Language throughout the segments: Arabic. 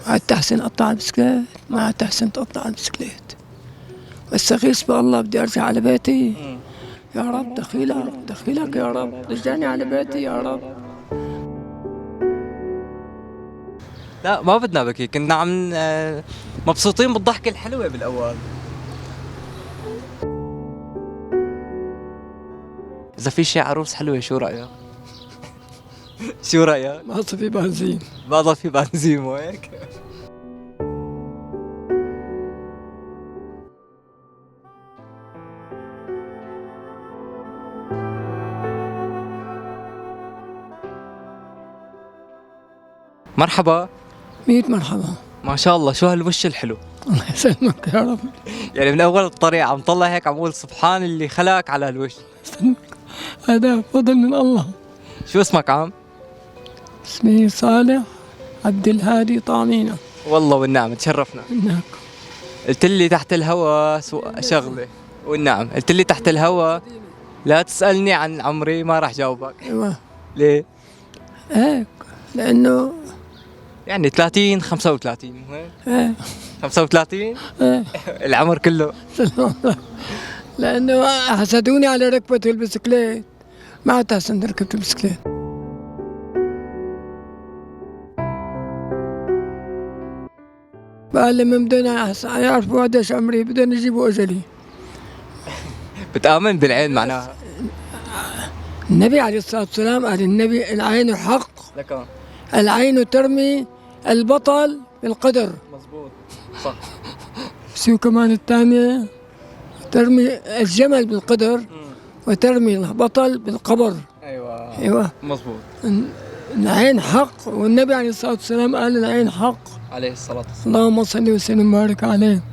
عاد تحسن أطلع البسكليت، ما عاد تحسن تطلع البسكليت. واستغيث بالله بدي أرجع على بيتي. يا رب دخيلك يا رب، رجعني على بيتي يا رب. لا ما بدنا بكي، كنا عم مبسوطين بالضحكة الحلوة بالأول. إذا في شي عروس حلوة شو رأيك؟ شو رأيك؟ ما في بنزين. ما ضل في بنزين وهيك. مرحبا. 100 مرحبا. ما شاء الله شو هالوش الحلو. الله يسلمك يا رب. يعني من أول الطريق عم طلع هيك عم أقول سبحان اللي خلقك على هالوش. يسلمك. هذا فضل من الله. شو اسمك عم؟ اسمي صالح عبد الهادي طامينة. والله والنعم تشرفنا. هناك. قلت لي تحت الهوا شغلة. والنعم قلت لي تحت الهوا لا تسألني عن عمري ما راح جاوبك. ايوه. ليه؟ هيك لأنه يعني 30 35 ايه 35 ايه العمر كله. لأنه حسدوني على ركبة البسكليت، ما عاد أحسن ركبت البسكليت. قال لما بدنا يعرفوا قديش عمري بدنا يجيبوا أجلي. بتآمن بالعين معناها؟ النبي عليه الصلاة والسلام قال النبي العين حق. لك العين ترمي البطل بالقدر. مزبوط صح. شو كمان الثانية؟ ترمي الجمل بالقدر وترمي البطل بالقبر. ايوه مزبوط. العين حق، والنبي عليه الصلاة والسلام قال العين حق. عليه الصلاة والسلام. اللهم صل وسلم وبارك عليه.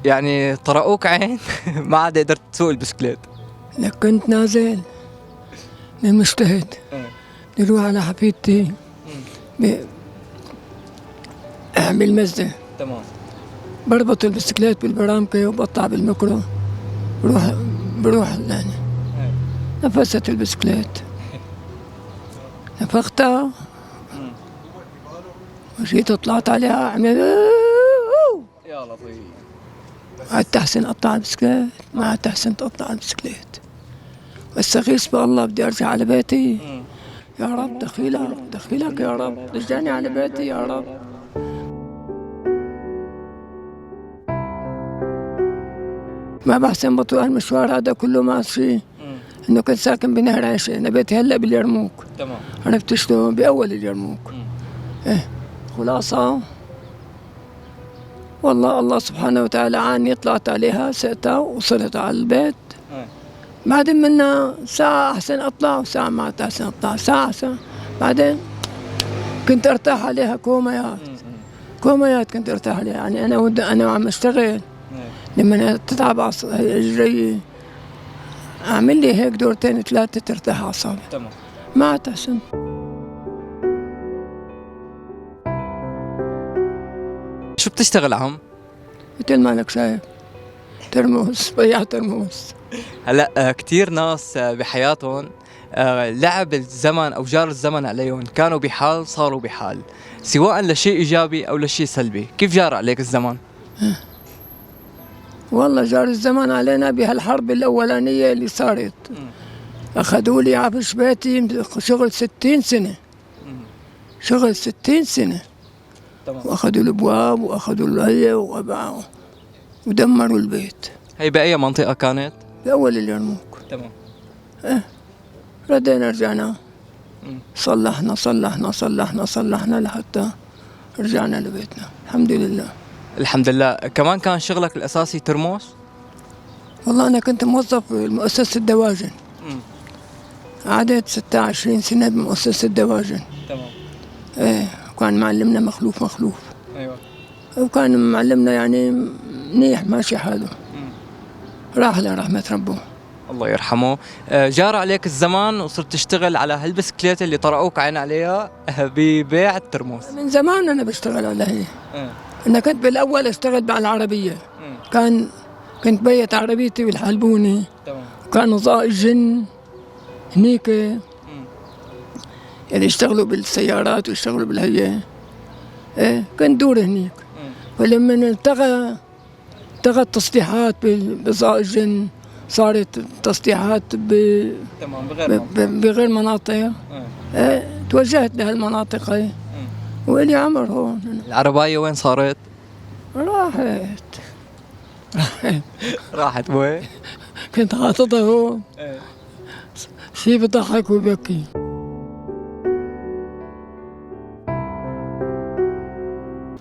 يعني طرقوك عين ما عاد قدرت تسوق البسكليت. لك كنت نازل للمجتهد نروح على حفيدتي بالمزة. تمام. بربط البسكليت بالبرامكة وبقطع بالميكرو، بروح يعني. نفست البسكليت، نفختها وجيت طلعت عليها عملت يا لطيف. عاد تحسن أقطع البسكليت، ما عاد تحسن تقطع البسكليت. واستغيث بالله بدي أرجع على بيتي. يا رب دخيلك يا رب، رجعني على بيتي يا رب. ما بحسن بطول المشوار هذا كله ماشي. انه كنت ساكن بنهر عيشه، انا بيتي هلا باليرموك. تمام. عرفت شلون؟ باول اليرموك. ايه خلاصه والله الله سبحانه وتعالى عاني، طلعت عليها سقتها وصلت على البيت. بعدين منا ساعة أحسن أطلع وساعة ما أحسن أطلع، ساعة بعدين كنت أرتاح عليها كوميات كنت أرتاح عليها. يعني أنا وعم أشتغل لما تتعب رجلي أعمل لي هيك دورتين ثلاثة ترتاح أعصابي. تمام. ما عاد أحسن. شو بتشتغل عم؟ مثل ما لك شايف ترموس، بياع ترموس. هلا كثير ناس بحياتهم لعب الزمن او جار الزمن عليهم، كانوا بحال صاروا بحال، سواء لشيء ايجابي او لشيء سلبي. كيف جار عليك الزمن؟ والله جار الزمن علينا بهالحرب الاولانيه اللي صارت. اخذوا لي عفش بيتي شغل 60 سنه. شغل 60 سنه. تمام. واخذوا الابواب واخذوا الهي ودمروا البيت. هي باي منطقه كانت؟ باول اليرموك. تمام. ردينا رجعنا صلحنا لحتى رجعنا لبيتنا الحمد لله. الحمد لله. كمان كان شغلك الاساسي ترموس؟ والله انا كنت موظف بمؤسسه الدواجن. قعدت 26 سنه بمؤسسه الدواجن. تمام. ايه وكان معلمنا مخلوف. ايوه. وكان معلمنا يعني منيح ماشي حاله. راح لرحمه ربه الله يرحمه. جار عليك الزمان وصرت تشتغل على هالبسكليت اللي طرقوك عين عليها ببيع الترموس. من زمان انا بشتغل على هي. انا كنت بالاول اشتغل على العربيه. كنت بيت عربيتي بالحلبوني. تمام. كانوا ضائع جن هنيك اللي يشتغلوا بالسيارات ويشتغلوا بالهي. ايه كنت دور هنيك. فلما التقى التصليحات بزاجن، صارت تصليحات تمام بغير مناطق. ايه توجهت لهالمناطق هي. ولي عمر هون. العرباية وين صارت؟ راحت راحت وين؟ كنت حاططها هون. شي بضحك وبكي.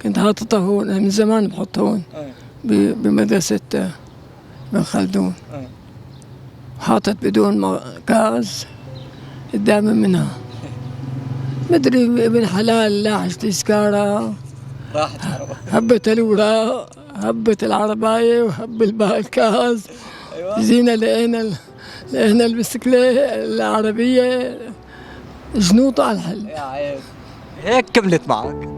كنت حاططها هون من زمان، بحط هون بمدرسة بن خلدون. حاطط بدون كاز قدامي منها. مدري ابن حلال لاحش تذكارة، راحت العرباية، هبت الأوراق، هبت العرباية وهب الكاز. ايوه جينا لقينا البسكليت العربية جنوطة على الحل. يا عيب، هيك كملت معك.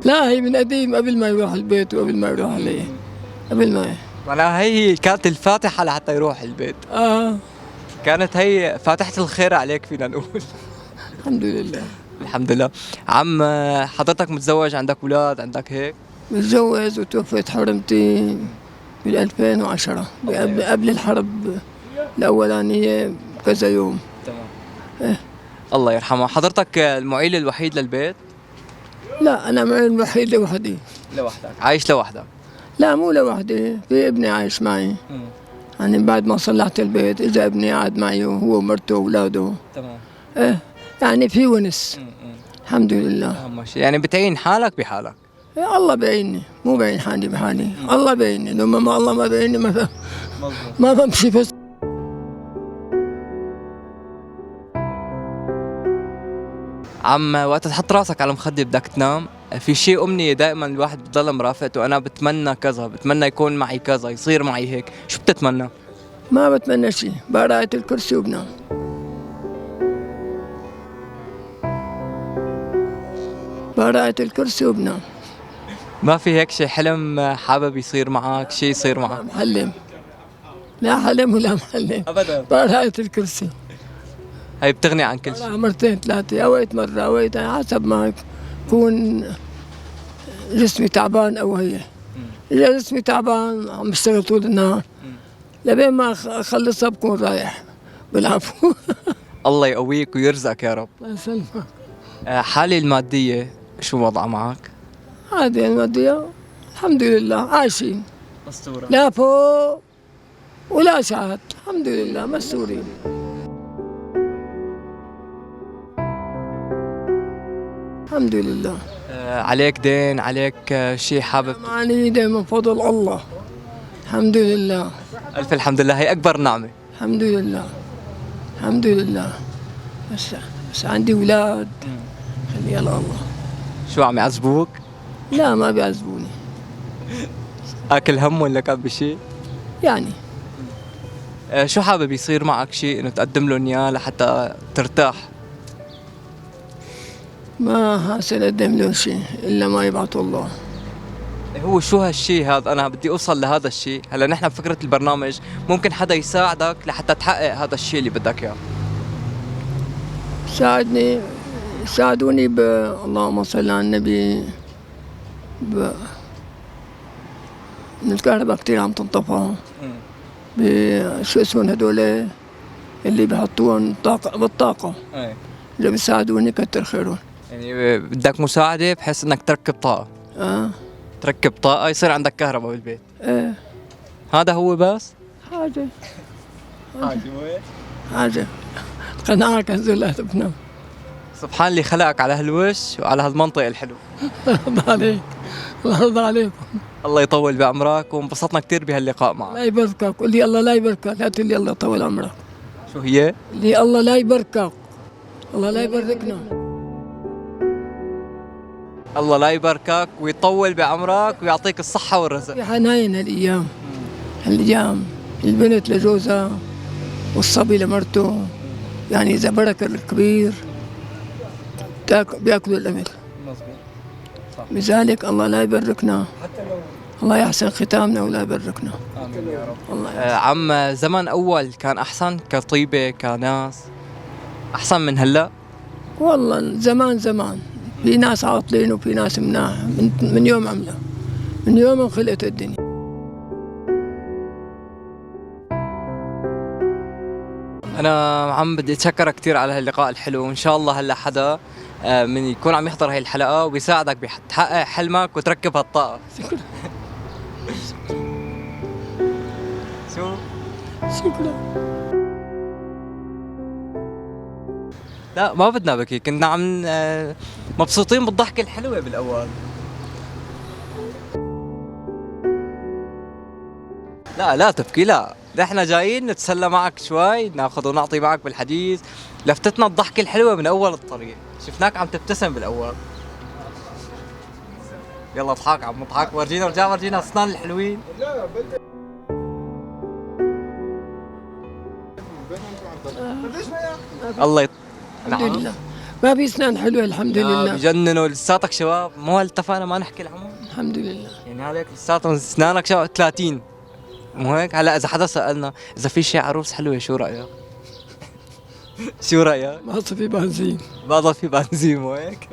لا هي من قديم، قبل ما يروح البيت وقبل ما يروح عليه، قبل ما. معناها هي كانت الفاتحة لحتى يروح البيت. كانت هي فاتحة الخير عليك فينا نقول. الحمد لله. الحمد لله. عم حضرتك متزوج، عندك أولاد، عندك هيك؟ متزوج وتوفيت حرمتي بال 2010 قبل الحرب الأولانية بكذا يوم. تمام. الله يرحمه. حضرتك المعيل الوحيد للبيت؟ لا أنا معي الوحيد لوحدي. لوحدك؟ عايش لوحدك؟ لا مو لوحدي، في ابني عايش معي. يعني بعد ما صلحت البيت اجى ابني قعد معي هو ومرته واولاده. تمام. يعني في ونس. الحمد لله. اهم شيء يعني بتعين حالك بحالك. الله بعيني، مو بعين حالي بحالي. الله بعيني، لما ما الله ما بعيني ما بمشي. بس عم وقت تحط راسك على مخدة بدك تنام، في شيء أمنية دائما الواحد بضل مرافقته، أنا بتمنى كذا، بتمنى يكون معي كذا، يصير معي هيك، شو بتتمنى؟ ما بتمنى شيء، بقرأة الكرسي وبنام. بقرأة الكرسي وبنام. ما في هيك شيء حلم حابب يصير معك، شيء يصير معك؟ محلم، لا حلم ولا محلم أبدا. بقرأة الكرسي هي بتغني عن كل شيء. مرتين ثلاثة، أويت مرة، أويت حسب ما يكون جسمي تعبان أو هي. إذا جسمي تعبان عم بشتغل طول النهار، لبين ما أخلصها بكون رايح بالعفو. الله يقويك ويرزقك يا رب. الله يسلمك. حالي المادية شو وضعها معك؟ هذه المادية الحمد لله عايشين، أسطورة. لا فوق ولا شعات، الحمد لله مستورين. الحمد لله. عليك دين، عليك شيء حابب؟ معني دين من فضل الله، الحمد لله. ألف الحمد لله، هي أكبر نعمة. الحمد لله، الحمد لله. بس عندي أولاد خليها الله. شو عم يعذبوك؟ لا ما بيعذبوني. أكل هم ولا كان بشيء؟ يعني شو حابب يصير معك شيء إنه تقدم لهم إياه لحتى ترتاح؟ ما حاسل أقدم له شيء إلا ما يبعث الله. هو شو هالشيء هذا؟ أنا بدي أوصل لهذا الشيء. هلا نحن بفكرة البرنامج ممكن حدا يساعدك لحتى تحقق هذا الشيء اللي بدك إياه. ساعدوني اللهم صل على النبي. الكهرباء كتير عم تنطفى. شو اسمهم هدول اللي بحطوهم بالطاقة. إذا بيساعدوني كتر خيرهم. يعني بدك مساعدة بحيث إنك تركب طاقة. تركب طاقة يصير عندك كهرباء بالبيت. هذا هو بس؟ حاجة حاجة قناعة كنز لا تبنى. سبحان اللي خلقك على هالوش وعلى هالمنطقة الحلوة. الله يرضى عليك، الله يرضى عليكم. الله يطول بعمرك وانبسطنا كثير بهاللقاء معك. لا يباركك، قل لي الله لا يباركك، لا تقول لي الله يطول عمرك. شو هي؟ لي الله لا يباركك، الله لا يباركنا. الله لا يباركك ويطول بعمرك ويعطيك الصحة والرزق. في حناين هالأيام البنت لجوزها والصبي لمرته، يعني إذا برك الكبير بياكلوا الأمل. صح. لذلك الله لا يبركنا، الله يحسن ختامنا ولا يبركنا. آمين يا رب. الله عم زمن أول كان أحسن كطيبة كناس، أحسن من هلأ؟ والله زمان زمان في ناس عاطلين وفي ناس مناح من يوم عمله، من يوم انخلقت الدنيا. انا عم بدي اتشكرك كثير على هاللقاء الحلو، وان شاء الله هلا حدا من يكون عم يحضر هاي الحلقه وبيساعدك بتحقق حلمك وتركب هالطاقه. شو؟ شكرا. لا ما بدنا بكي، كنا عم مبسوطين بالضحكه الحلوه بالاول. لا تبكي، لا نحن جايين نتسلى معك شوي، ناخذ ونعطي معك بالحديث. لفتتنا الضحكه الحلوه من اول الطريق، شفناك عم تبتسم بالاول. يلا اضحك عم نضحك، ورجينا اسنان الحلوين. الله الحمد لله ما في اسنان حلوه الحمد لله. بجننوا لساتك شباب، مو اتفقنا ما نحكي العمر. الحمد لله. يعني هذيك لساتهم اسنانك شباب 30، مو هيك؟ هلا اذا حدا سالنا اذا في شي عروس حلوه شو رايك؟ شو رايك؟ ما في بنزين. ما ضل في بنزين، مو هيك؟